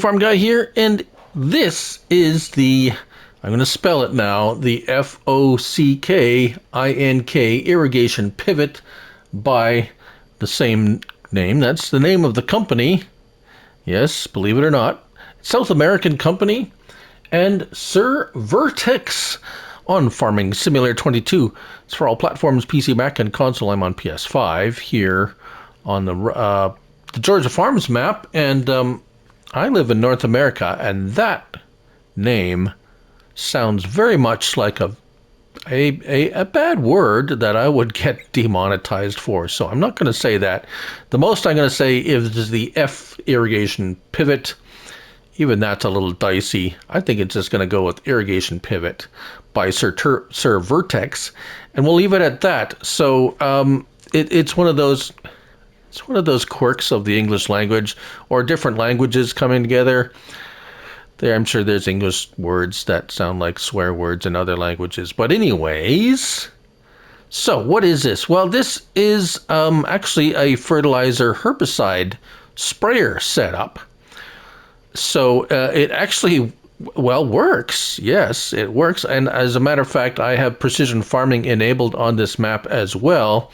Farm Guy here, and this is the, I'm going to spell it now, the Fockink Irrigation Pivot by the same name. That's the name of the company. Yes, believe it or not. South American company, and SrVertex on Farming Simulator 22. It's for all platforms, PC, Mac, and console. I'm on PS5 here on the Georgia Farms map, and I live in North America, and that name sounds very much like a bad word that I would get demonetized for. So I'm not going to say that. The most I'm going to say is the F irrigation pivot. Even that's a little dicey. I think it's just going to go with irrigation pivot by SrVertex, and we'll leave it at that. So it's one of those. It's one of those quirks of the English language, or different languages coming together. I'm sure there's English words that sound like swear words in other languages. But anyways, so what is this? Well, this is actually a fertilizer herbicide sprayer setup. So it actually, well, works. Yes, it works. And as a matter of fact, I have precision farming enabled on this map as well.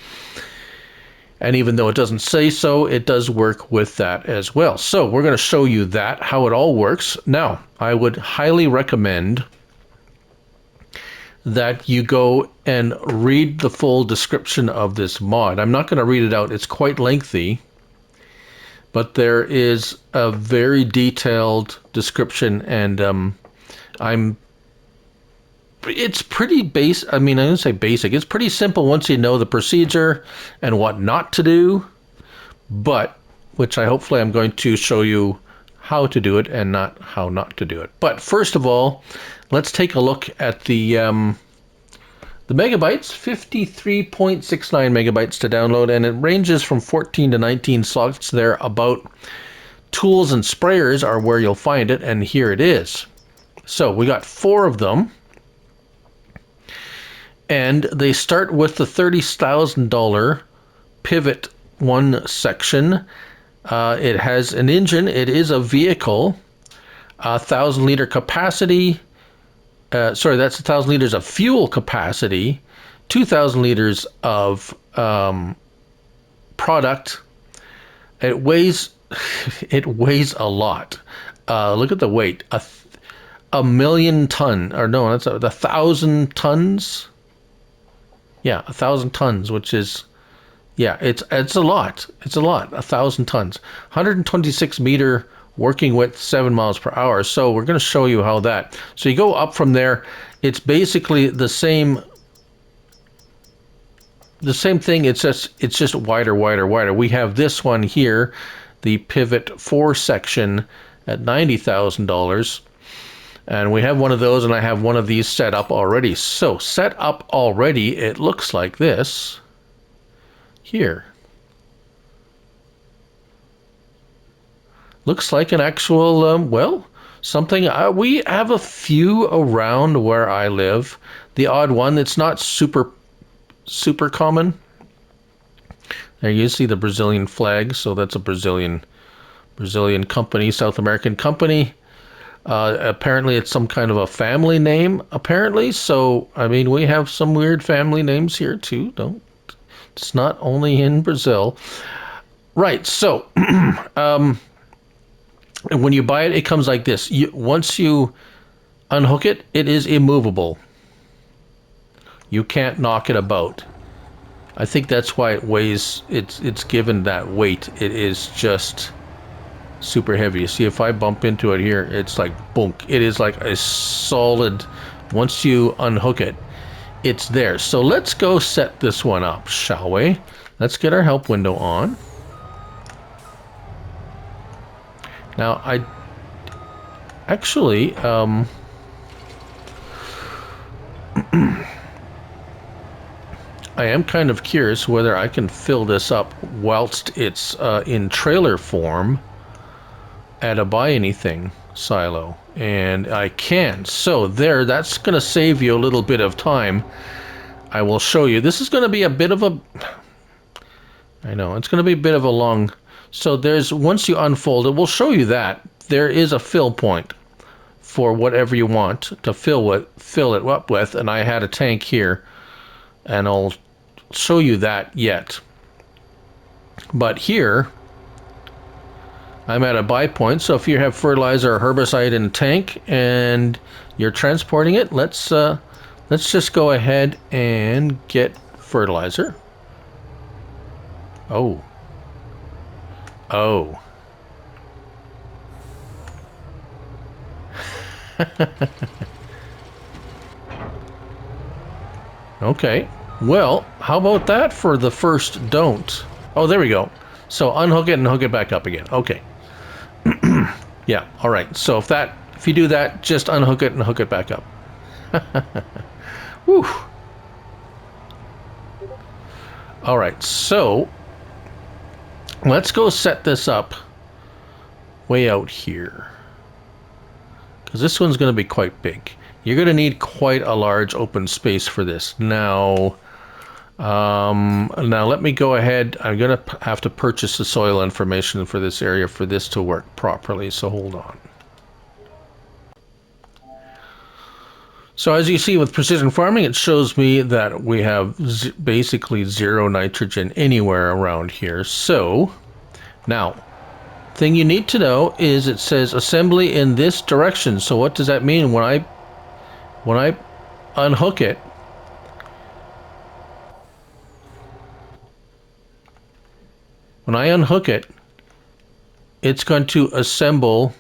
And even though it doesn't say so, it does work with that as well. So we're going to show you that, how it all works. Now, I would highly recommend that you go and read the full description of this mod. I'm not going to read it out. It's quite lengthy. But there is a very detailed description, and it's pretty basic. I mean, I don't say basic. It's pretty simple once you know the procedure and what not to do, but which hopefully I'm going to show you how to do it and not how not to do it. But first of all, let's take a look at the megabytes. 53.69 megabytes to download, and it ranges from 14 to 19 slots there. About tools and sprayers are where you'll find it, and here it is. So we got 4 of them. And they start with the $30,000 Pivot 1 section. It has an engine. It is a vehicle. 1,000 liter capacity. Sorry, that's 1,000 liters of fuel capacity. 2,000 liters of product. It weighs a lot. Look at the weight. A million ton, or no, that's 1,000 tons. Yeah, 1,000 tons, which is, yeah, it's a lot. It's a lot, 1,000 tons. 126 meter working width, 7 miles per hour. So we're going to show you how that. So you go up from there. It's basically the same thing. It's just wider, wider, wider. We have this one here, the Pivot 4 section at $90,000. And we have one of those, and I have one of these set up already. So set up already, it looks like this here. Looks like an actual, well, something. We have a few around where I live. The odd one that's not super common. There you see the Brazilian flag. So that's a Brazilian company, South American company. Apparently it's some kind of a family name, apparently. So, I mean, we have some weird family names here too. It's not only in Brazil. Right, so, when you buy it, it comes like this. Once you unhook it, it is immovable. You can't knock it about. I think that's why it weighs, it's given that weight. It is just super heavy. See, if I bump into it here, it's like boom. It is like a solid. Once you unhook it, it's there. So let's go set this one up, shall we? Let's get our help window on. Now I actually I am kind of curious whether I can fill this up whilst it's in trailer form at a buy anything silo, and I can. So there, that's going to save you a little bit of time. I will show you. This is going to be a bit of a, I know, it's going to be a bit of a long So there's, once you unfold it, we'll show you that there is a fill point for whatever you want to fill it up with, and I had a tank here, and I'll show you that yet. But here I'm at a buy point, so if you have fertilizer or herbicide in a tank and you're transporting it, let's just go ahead and get fertilizer. Oh. Okay, well, how about that for the first don't? Oh, there we go. So unhook it and hook it back up again. Okay. Yeah, all right. So if you do that, just unhook it and hook it back up. Whew. All right, so let's go set this up way out here, because this one's going to be quite big. You're going to need quite a large open space for this. Now let me go ahead. I'm going to have to purchase the soil information for this area for this to work properly, so hold on. So as you see with precision farming, it shows me that we have basically zero nitrogen anywhere around here. So now, thing you need to know is it says assembly in this direction. So what does that mean? When I unhook it, it's going to assemble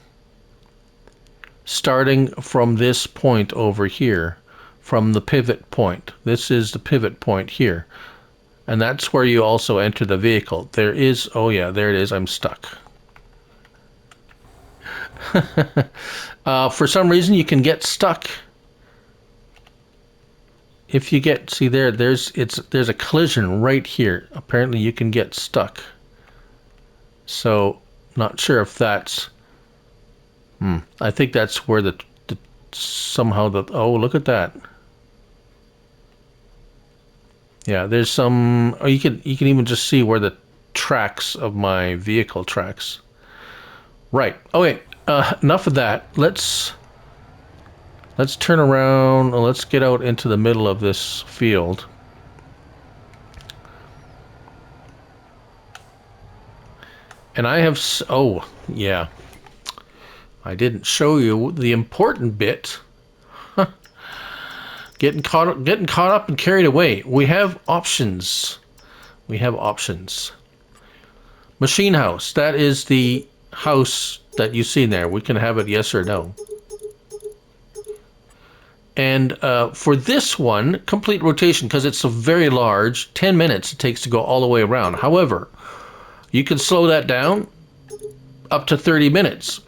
starting from this point over here, from the pivot point. This is the pivot point here. And that's where you also enter the vehicle. There is, oh yeah, there it is, I'm stuck. For some reason you can get stuck. If you get, see there's a collision right here. Apparently you can get stuck. So, not sure if that's, I think that's where oh, look at that. Yeah, there's some, oh, you can even just see where the tracks of my vehicle tracks. Right. Okay, enough of that. Let's turn around and let's get out into the middle of this field. And I have, oh, yeah. I didn't show you the important bit. Getting caught up and carried away. We have options. Machine house. That is the house that you see there. We can have it yes or no. And for this one, complete rotation, because it's a very large, 10 minutes it takes to go all the way around. However, you can slow that down up to 30 minutes.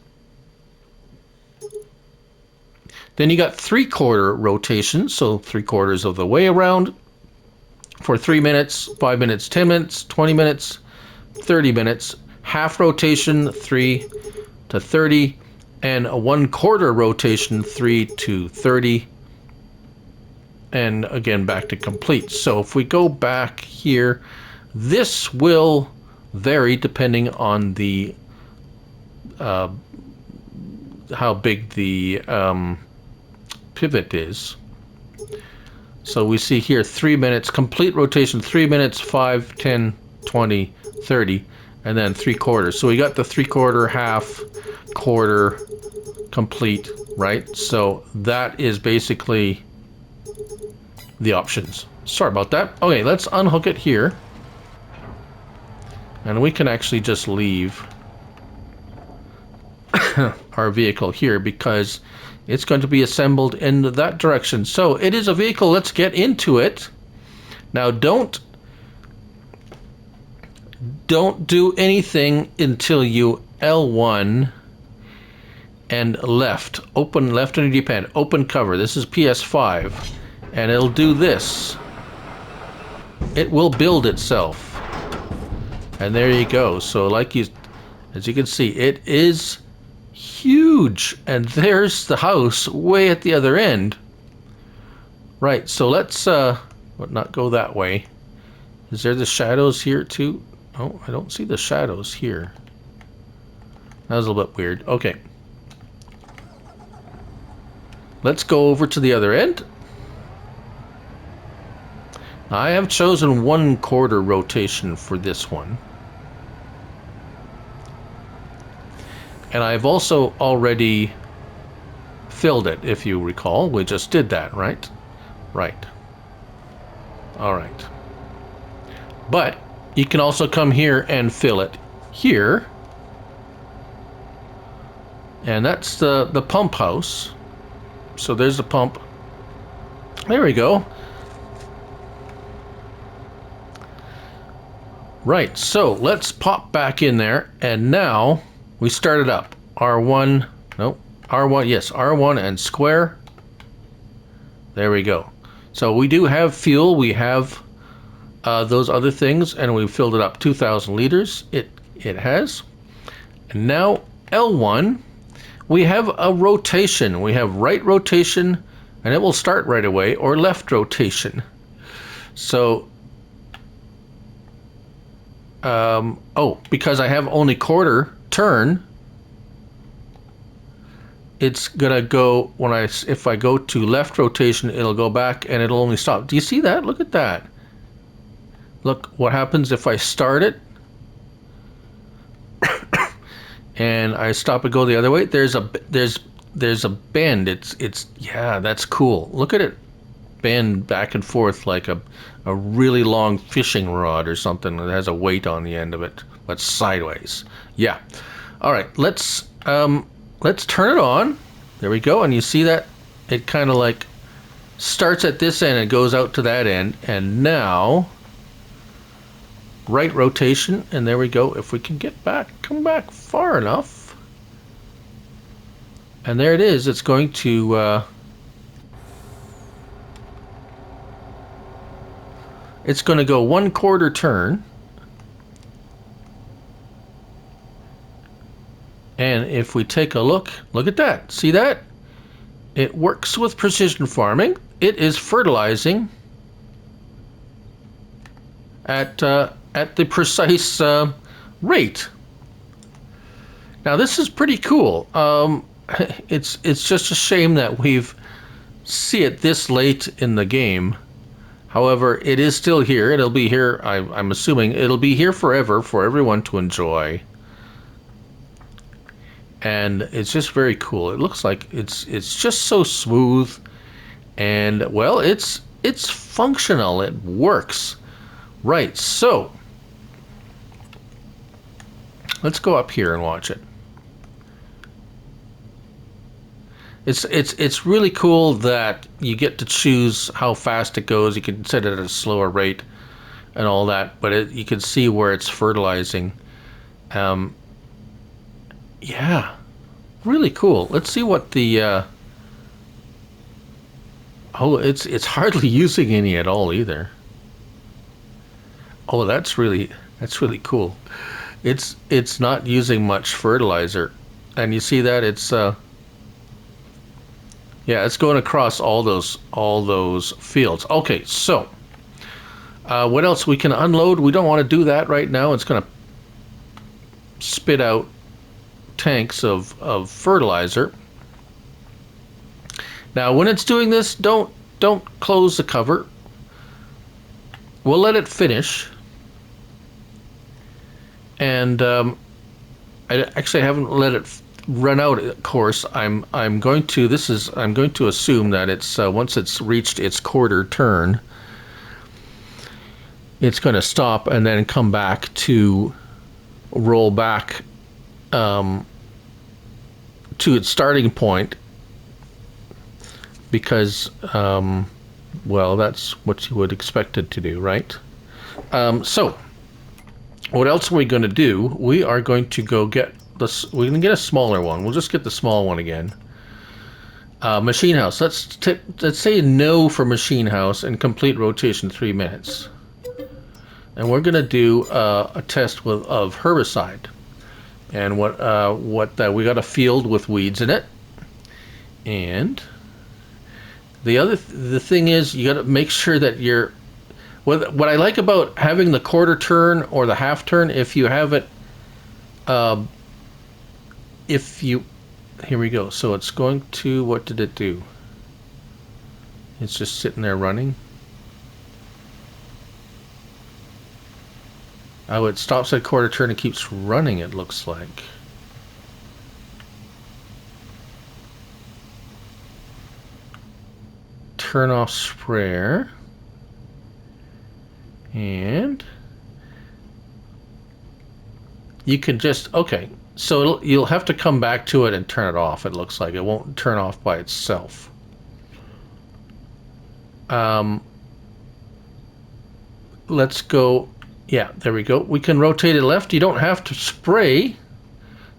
Then you got 3/4 rotation, so 3/4 of the way around for 3 minutes, 5 minutes, 10 minutes, 20 minutes, 30 minutes. Half rotation, 3 to 30, and a 1/4 rotation, 3 to 30. And again, back to complete. So if we go back here, this will vary depending on the how big the pivot is. So we see here 3 minutes, complete rotation, 3 minutes, 5, 10, 20, 30, and then 3/4. So we got the 3/4, half, quarter, complete, right? So that is basically the options. Sorry about that. Okay, let's unhook it here. And we can actually just leave our vehicle here because it's going to be assembled in that direction. So it is a vehicle. Let's get into it. Now don't do anything until you L1 and left. Open left under D-pad. Open cover. This is PS5. And it'll do this. It will build itself. And there you go. So as you can see, it is huge. And there's the house way at the other end. Right, so let's not go that way. Is there the shadows here too? Oh, I don't see the shadows here. That was a little bit weird. Okay. Let's go over to the other end. I have chosen 1/4 rotation for this one. And I've also already filled it, if you recall. We just did that, right? Right. All right. But you can also come here and fill it here. And that's the pump house. So there's the pump. There we go. Right, so let's pop back in there, and now we start it up. R1, no, R1, yes, R1 and square. There we go. So we do have fuel, we have those other things, and we filled it up 2,000 liters. It has. And now L1, we have a rotation. We have right rotation, and it will start right away, or left rotation. So oh, because I have only 1/4 turn, it's gonna go when if I go to left rotation, it'll go back and it'll only stop. Do you see that? Look at that. Look what happens if I start it and I stop and go the other way. There's a bend. It's yeah, that's cool. Look at it bend back and forth like a really long fishing rod or something that has a weight on the end of it, but sideways. Yeah. All right, let's turn it on. There we go, and you see that it kind of like starts at this end and goes out to that end, and now right rotation, and there we go. If we can get back, come back far enough, and there it is. It's going to it's going to go 1/4 turn. And if we take a look at that. See that? It works with precision farming. It is fertilizing at the precise rate. Now this is pretty cool. It's just a shame that we've see it this late in the game. However, it is still here. It'll be here, I'm assuming, it'll be here forever for everyone to enjoy. And it's just very cool. It looks like it's just so smooth. And, well, it's functional. It works. Right, so let's go up here and watch it. It's really cool that you get to choose how fast it goes. You can set it at a slower rate and all that, but you can see where it's fertilizing. Yeah, really cool. Let's see what the oh, it's hardly using any at all either. Oh, that's really cool. It's not using much fertilizer, and you see that it's yeah, it's going across all those fields. Okay, so what else we can unload? We don't want to do that right now. It's going to spit out tanks of fertilizer. Now, when it's doing this, don't close the cover. We'll let it finish. And I actually haven't let it run out. Of course, I'm going to assume that it's once it's reached its 1/4 turn, it's going to stop and then come back to roll back to its starting point, because well, that's what you would expect it to do, right? So what else are we going to do? We are going to go get we're going to get a smaller one. We'll just get the small one again. Machine house. Let's say no for machine house and complete rotation 3 minutes. And we're going to do a test of herbicide. And what we got a field with weeds in it. And the thing is, you got to make sure that What I like about having the quarter turn or the half turn, if you have it, here we go. So it's going to, what did it do? It's just sitting there running. Oh, it stops at quarter turn and keeps running, it looks like. Turn off sprayer. And you can just, okay, so you'll have to come back to it and turn it off, it looks like. It won't turn off by itself. Let's go, yeah, there we go. We can rotate it left. You don't have to spray.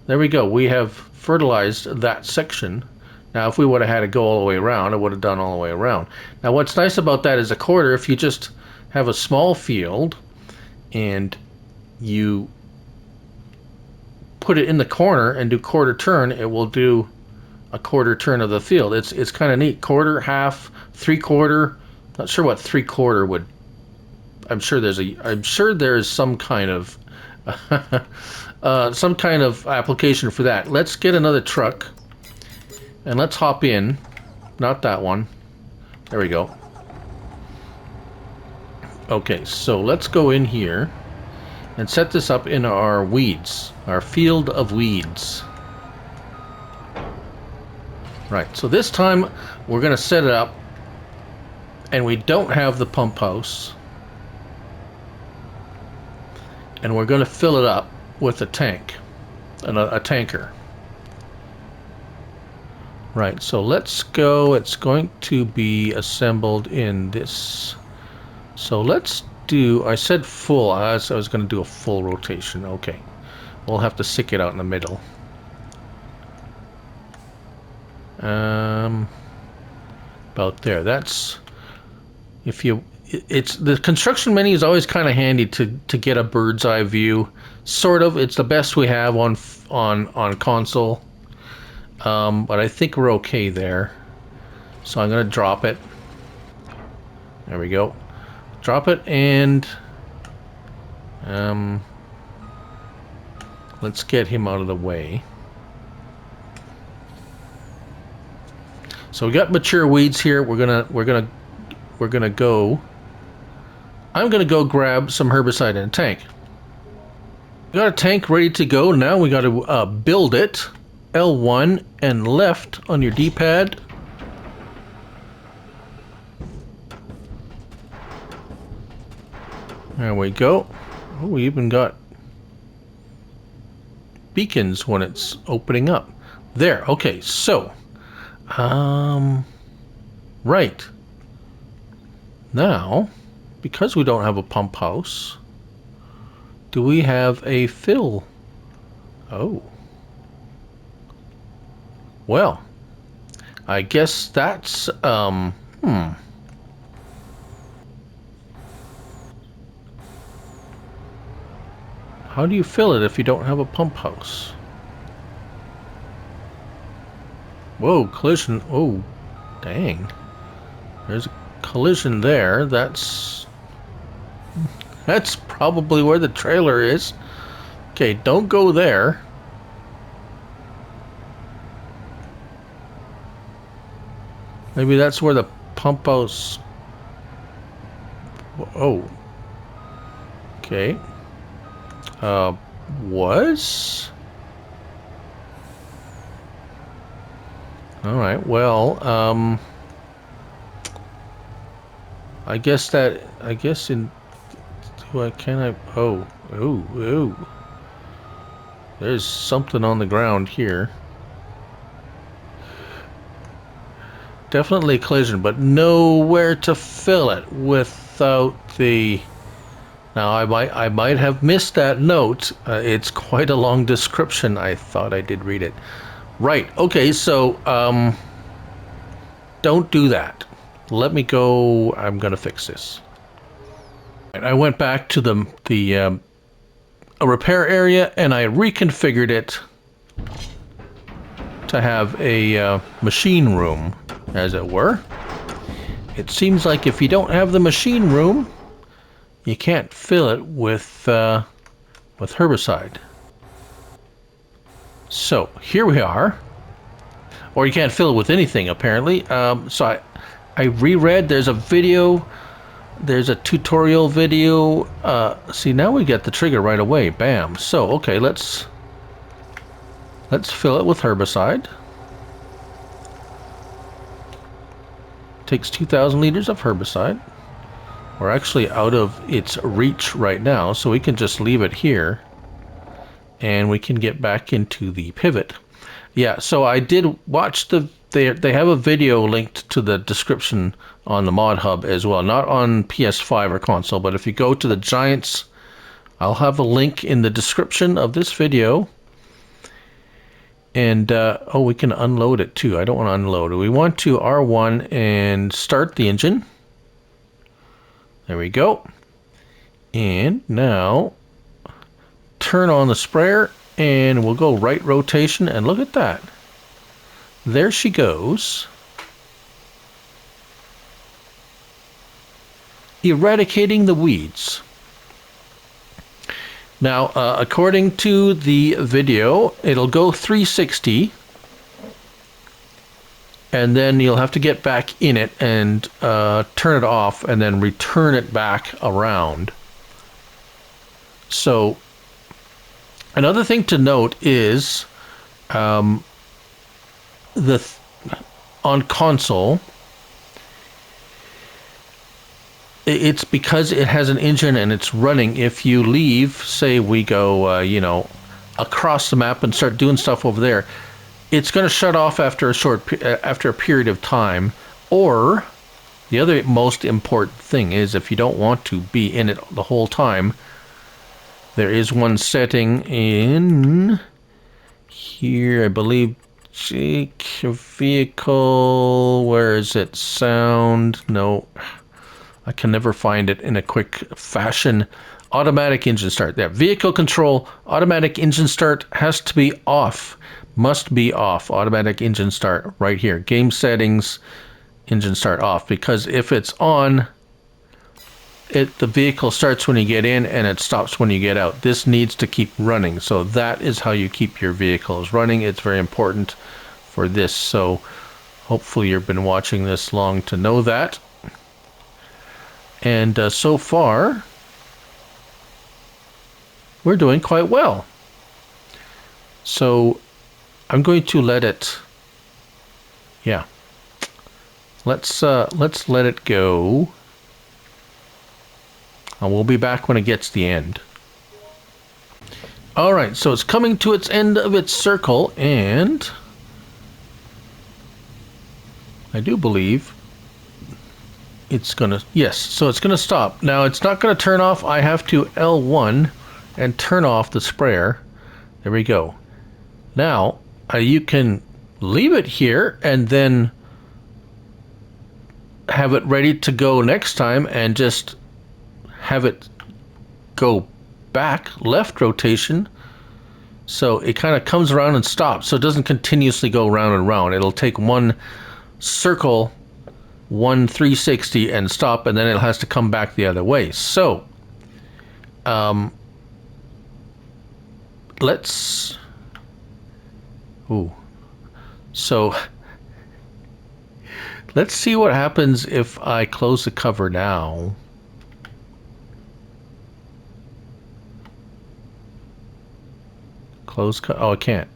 There we go. We have fertilized that section. Now, if we would have had to go all the way around, it would have done all the way around. Now, what's nice about that is a quarter, if you just have a small field and you put it in the corner and do quarter turn, it will do a quarter turn of the field. It's kind of neat. Quarter, half, 3/4. Not sure what 3/4 would. I'm sure there's some kind of application for that. Let's get another truck and let's hop in. Not that one. There we go. Okay, so let's go in here and set this up in our weeds, our field of weeds. Right, so this time we're going to set it up and we don't have the pump house. And we're going to fill it up with a tank, a tanker. Right, so let's go. It's going to be assembled in this. So let's do, I said full, I was going to do a full rotation. Okay, we'll have to stick it out in the middle. About there. That's, if you, it's, the construction menu is always kind of handy to get a bird's eye view. Sort of, it's the best we have on console. But I think we're okay there. So I'm going to drop it. There we go. Drop it and let's get him out of the way. So we got mature weeds here. We're gonna go. I'm gonna go grab some herbicide in a tank. We got a tank ready to go. Now we got to build it. L1 and left on your D-pad. There we go. Oh, we even got beacons when it's opening up. There. Okay, so right. Now, because we don't have a pump house, do we have a fill? Oh. Well, I guess that's, How do you fill it if you don't have a pump house? Whoa, collision. Oh, dang. There's a collision there. That's probably where the trailer is. Okay, don't go there. Maybe that's where the pump house... Oh. Okay. Was? Alright, well, I guess in... Oh. There's something on the ground here. Definitely collision, but nowhere to fill it without the... Now, I might have missed that note. It's quite a long description. I thought I did read it. Right. Okay, so don't do that. Let me go. I'm going to fix this. I went back to the repair area, and I reconfigured it to have a machine room, as it were. It seems like if you don't have the machine room, you can't fill it with herbicide. So here we are. Or you can't fill it with anything, apparently. So I reread. There's a video. There's a tutorial video. See, now we get the trigger right away. Bam. So, okay, let's fill it with herbicide. Takes 2,000 liters of herbicide. We're actually out of its reach right now, so we can just leave it here. And we can get back into the pivot. Yeah, so I did watch they have a video linked to the description on the Mod Hub as well. Not on PS5 or console, but if you go to the Giants, I'll have a link in the description of this video. And, oh, we can unload it too. I don't want to unload it. We want to R1 and start the engine. There we go. And now turn on the sprayer and we'll go right rotation, and look at that. There she goes. Eradicating the weeds. Now, according to the video, it'll go 360, and then you'll have to get back in it and turn it off, and then return it back around. So, another thing to note is on console, it's because it has an engine and it's running. If you leave, say we go, you know, across the map and start doing stuff over there, it's going to shut off after a period of time. Or the other most important thing is, if you don't want to be in it the whole time, there is one setting in here, I believe. Vehicle, where is it? Sound, no. I can never find it in a quick fashion. Automatic engine start. There. Vehicle control, automatic engine start has to be off. Must be off. Automatic engine start right here. Game settings, engine start off. Because if it's on, the vehicle starts when you get in and it stops when you get out. This needs to keep running. So that is how you keep your vehicles running. It's very important for this. So hopefully you've been watching this long to know that. And so far, we're doing quite well. So I'm going to let it, yeah. Let's let it go. And we'll be back when it gets to the end. All right, so it's coming to its end of its circle, and I do believe it's gonna, yes, so it's gonna stop. Now it's not gonna turn off. I have to L1 and turn off the sprayer. There we go. Now you can leave it here and then have it ready to go next time, and just have it go back, left rotation, so it kind of comes around and stops, so it doesn't continuously go round and round. It'll take one circle, one 360, and stop, and then it has to come back the other way. So let's, so let's see what happens if I close the cover now. Oh, I can't.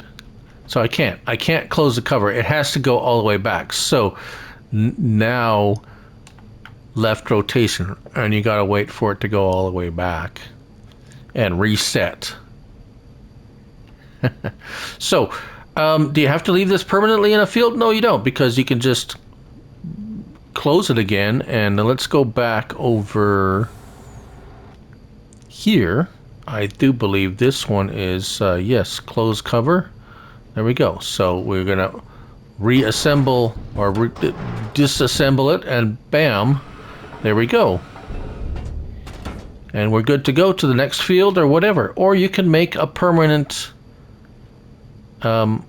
So I can't close the cover. It has to go all the way back. So now left rotation, and you gotta wait for it to go all the way back and reset. So do you have to leave this permanently in a field? No, you don't, because you can just close it again. And let's go back over here. I do believe this one is, yes, close cover. There we go. So we're going to reassemble or disassemble it, and bam, there we go. And we're good to go to the next field or whatever. Or you can make a permanent, you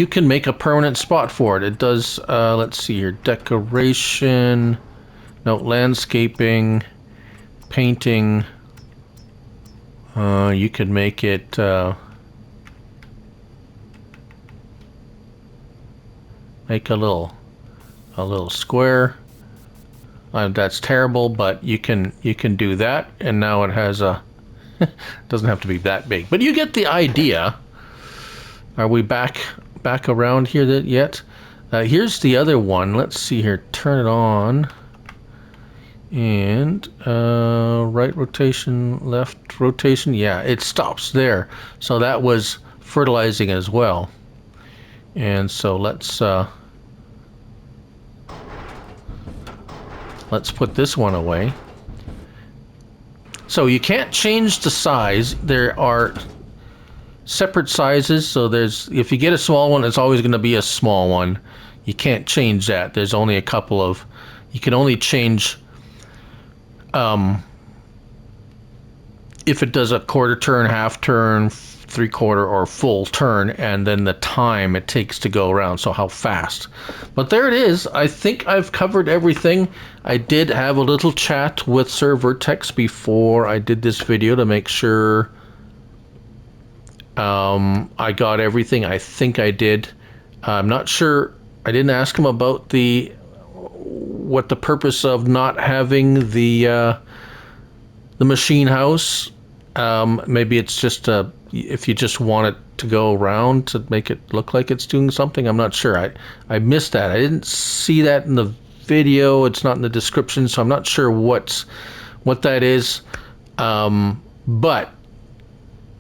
can make a permanent spot for it. It does, let's see here, decoration. No, landscaping, painting. You could make it make a little square. That's terrible, but you can do that, and now it has a doesn't have to be that big, but you get the idea. Are we back around here yet? Here's the other one. Let's see here. Turn it on. And right rotation, left rotation. Yeah, it stops there. So that was fertilizing as well. And so let's put this one away. So you can't change the size. There are separate sizes. So if you get a small one, it's always going to be a small one. You can't change that. There's only a couple of. You can only change if it does a quarter turn, half turn, 3/4, or full turn, and then the time it takes to go around, so how fast. But there it is. I think I've covered everything. I did have a little chat with SrVertex before I did this video to make sure I got everything. I think I did. I'm not sure. I didn't ask him about what the purpose of not having the machine house. Maybe it's just if you just want it to go around to make it look like it's doing something. I'm not sure. I missed that. I didn't see that in the video. It's not in the description, so I'm not sure what that is. But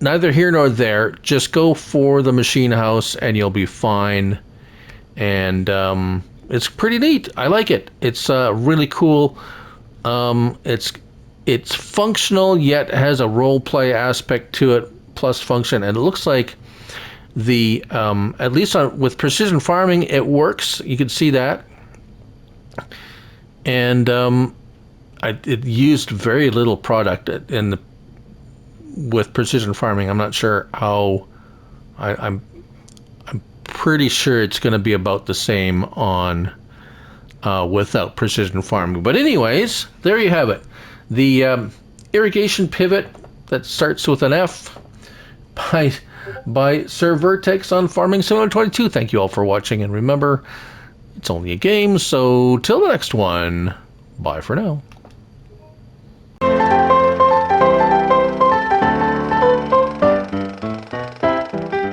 neither here nor there. Just go for the machine house and you'll be fine. And it's pretty neat. I like it. It's really cool. It's functional, yet has a role play aspect to it, plus function. And it looks like at least with precision farming, it works. You can see that. And it used very little product with precision farming. I'm not sure how. I'm pretty sure it's going to be about the same on without precision farming. But anyways, there you have it. The irrigation pivot that starts with an F by SrVertex on Farming Simulator 22. Thank you all for watching, and remember, it's only a game, so till the next one, bye for now.